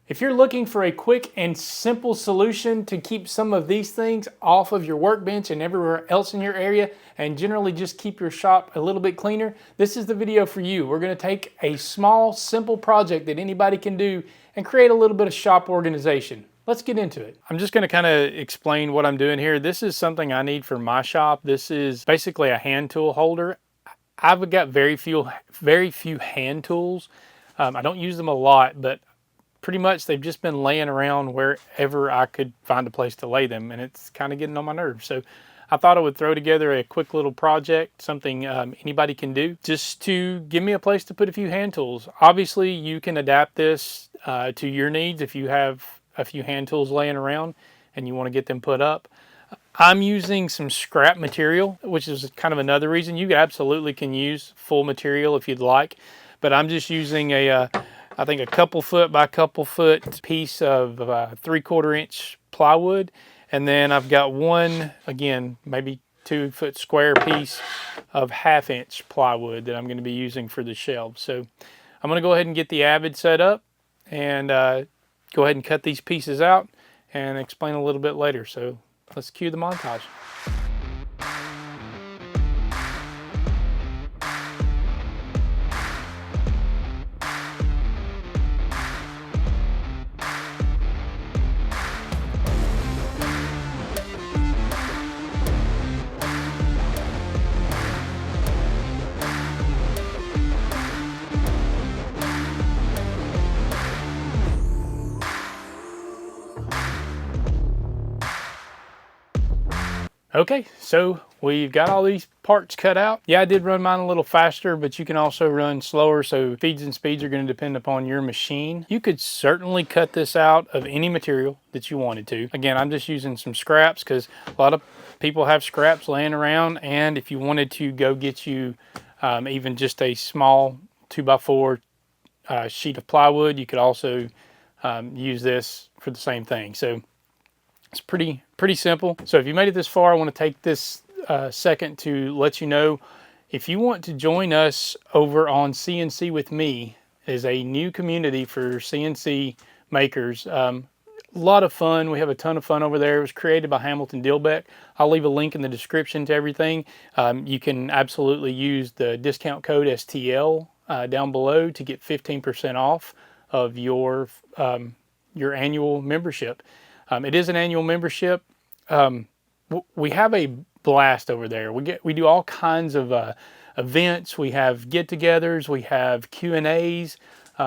If you're looking for a quick and simple solution to keep some of these things off of your workbench and everywhere else in your area, and generally just keep your shop a little bit cleaner, this is the video for you. We're going to take a small, simple project that anybody can do and create a little bit of shop organization. Let's get into it. I'm just going to kind of explain what I'm doing here. This is something I need for my shop. This is basically a hand tool holder. I've got very few hand tools. I don't use them a lot, but pretty much they've just been laying around wherever I could find a place to lay them, and it's kind of getting on my nerves. So I thought I would throw together a quick little project, something anybody can do, just to give me a place to put a few hand tools. Obviously, you can adapt this to your needs if you have a few hand tools laying around and you want to get them put up. I'm using some scrap material, which is kind of another reason. You absolutely can use full material if you'd like, but I'm just using I think a couple foot by couple foot piece of 3/4 inch plywood. And then I've got one, again, maybe 2 foot square piece of 1/2 inch plywood that I'm going to be using for the shelves. So I'm going to go ahead and get the Avid set up and go ahead and cut these pieces out and explain a little bit later. So let's cue the montage. Okay, so we've got all these parts cut out. Yeah, I did run mine a little faster, but you can also run slower, so feeds and speeds are going to depend upon your machine. You could certainly cut this out of any material that you wanted to. Again, I'm just using some scraps because a lot of people have scraps laying around, and if you wanted to go get you even just a small 2x4 sheet of plywood, you could also use this for the same thing. So it's pretty simple. So if you made it this far, I want to take this second to let you know, if you want to join us over on CNC with me, is a new community for CNC makers. A lot of fun. We have a ton of fun over there. It was created by Hamilton Dilbeck. I'll leave a link in the description to everything. You can absolutely use the discount code STL down below to get 15% off of your annual membership. It is an annual membership. We have a blast over there. We do all kinds of events. We have get-togethers. We have Q&As.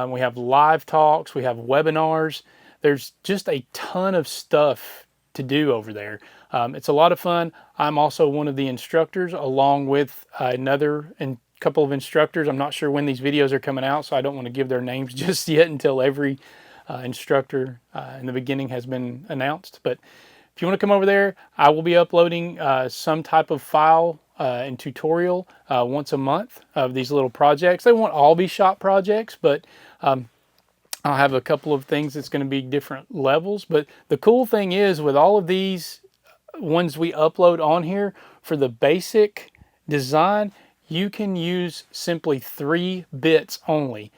We have live talks. We have webinars. There's just a ton of stuff to do over there. It's a lot of fun. I'm also one of the instructors, along with another couple of instructors. I'm not sure when these videos are coming out, so I don't want to give their names just yet until every instructor in the beginning has been announced. But if you want to come over there, I will be uploading some type of file and tutorial once a month of these little projects. They won't all be shop projects, but I'll have a couple of things that's going to be different levels. But the cool thing is, with all of these ones we upload on here, for the basic design, you can use simply 3 bits only.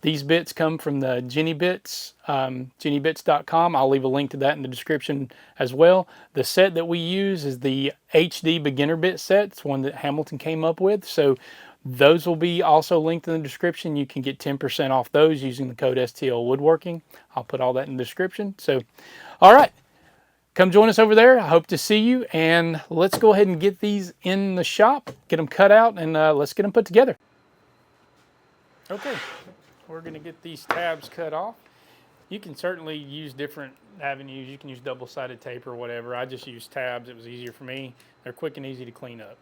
These bits come from the Jenny Bits, jennybits.com. I'll leave a link to that in the description as well. The set that we use is the HD beginner bit set. It's one that Hamilton came up with. So those will be also linked in the description. You can get 10% off those using the code STL Woodworking. I'll put all that in the description. So, all right, come join us over there. I hope to see you. And let's go ahead and get these in the shop, get them cut out, and let's get them put together. Okay. We're going to get these tabs cut off. You can certainly use different avenues. You can use double-sided tape or whatever. I just use tabs. It was easier for me. They're quick and easy to clean up.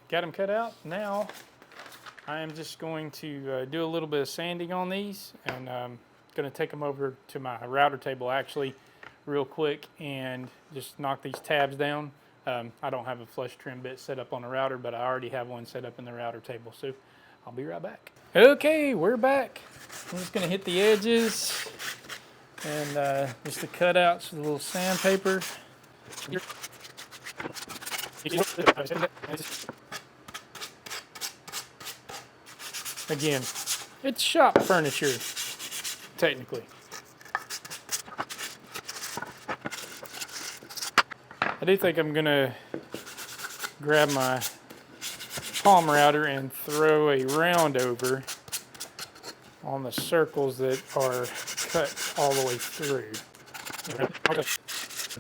got them cut out. Now I am just going to do a little bit of sanding on these, and I'm going to take them over to my router table actually real quick and just knock these tabs down. I don't have a flush trim bit set up on the router, but I already have one set up in the router table, so I'll be right back. Okay, we're back. I'm just going to hit the edges and just the cutouts with a little sandpaper. Again, it's shop furniture, technically. I do think I'm gonna grab my palm router and throw a round over on the circles that are cut all the way through.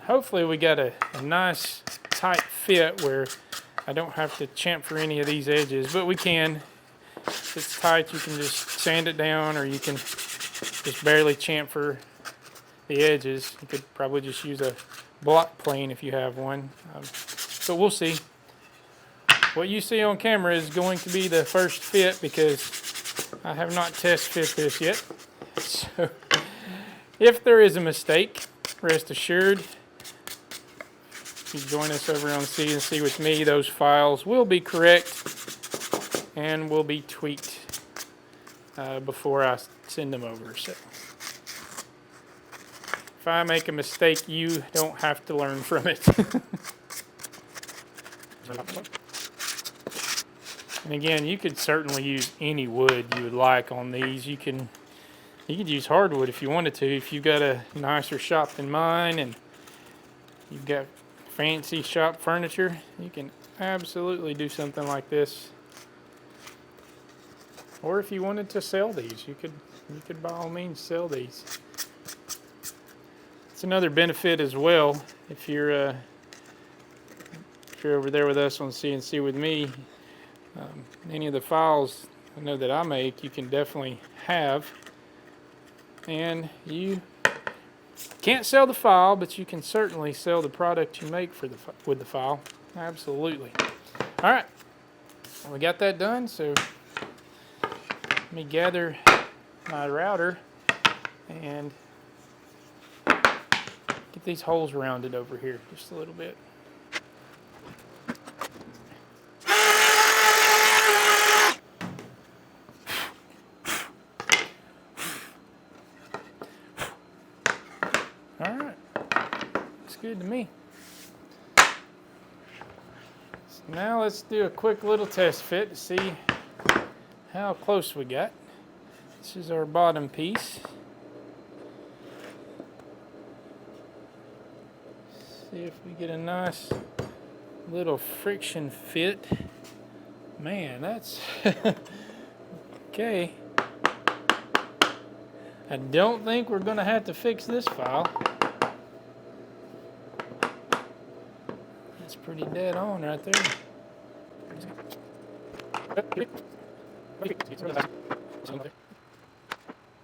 Hopefully we got a nice tight fit where I don't have to chamfer any of these edges, but we can. If it's tight, you can just sand it down, or you can just barely chamfer the edges. You could probably just use a block plane if you have one, but we'll see. What you see on camera is going to be the first fit because I have not test fit this yet. So if there is a mistake, rest assured, if you join us over on CNC with me, those files will be correct and will be tweaked before I send them over. So if I make a mistake, you don't have to learn from it. And again, you could certainly use any wood you would like on these. You could use hardwood if you wanted to. If you've got a nicer shop than mine and you've got fancy shop furniture, you can absolutely do something like this. Or if you wanted to sell these, you could by all means sell these. It's another benefit as well. If you're over there with us on CNC with me, any of the files I know that I make, you can definitely have, and you can't sell the file, but you can certainly sell the product you make with the file. Absolutely. All right, we got that done. So let me gather my router and get these holes rounded over here just a little bit. All right, looks good to me. So now let's do a quick little test fit to see how close we got. This is our bottom piece. See if we get a nice little friction fit. Man, that's okay. I don't think we're going to have to fix this file. That's pretty dead on right there.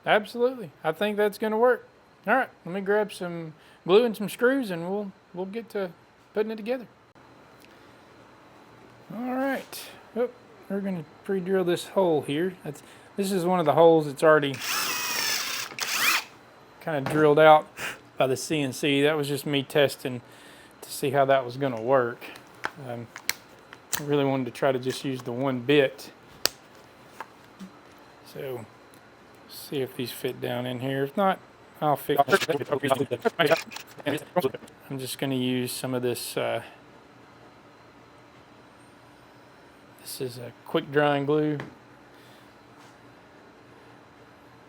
Absolutely. I think that's going to work. All right, let me grab some glue and some screws and we'll get to putting it together. All right. Oh, we're going to pre-drill this hole here. This is one of the holes that's already kind of drilled out by the CNC. That was just me testing to see how that was going to work. I really wanted to try to just use the one bit. So see if these fit down in here. If not, I'll fix it. I'm just going to use some of this. This is a quick drying glue.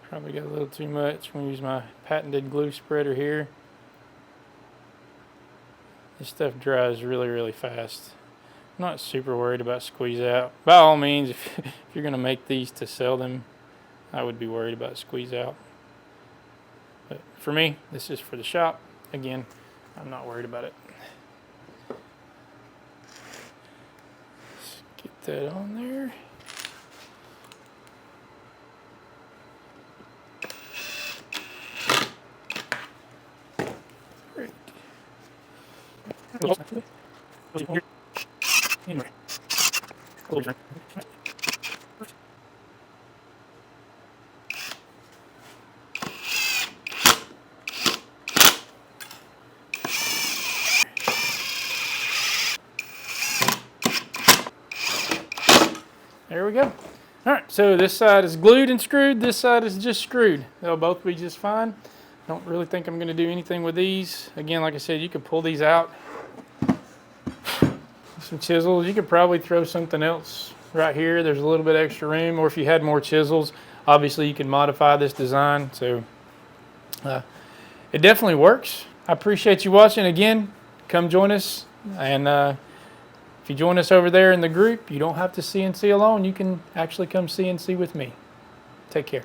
Probably got a little too much. I'm going to use my patented glue spreader here. This stuff dries really, really fast. I'm not super worried about squeeze out. By all means, if you're going to make these to sell them, I would be worried about squeeze out. But for me, this is for the shop. Again, I'm not worried about it. Let's get that on there. Great. There we go. All right, so this side is glued and screwed. This side is just screwed. They'll both be just fine. Don't really think I'm going to do anything with these. Again, like I said, you could pull these out. Some chisels. You could probably throw something else right here. There's a little bit extra room. Or if you had more chisels, obviously you can modify this design. So it definitely works. I appreciate you watching. Again, come join us. And if you join us over there in the group, you don't have to CNC alone. You can actually come CNC with me. Take care.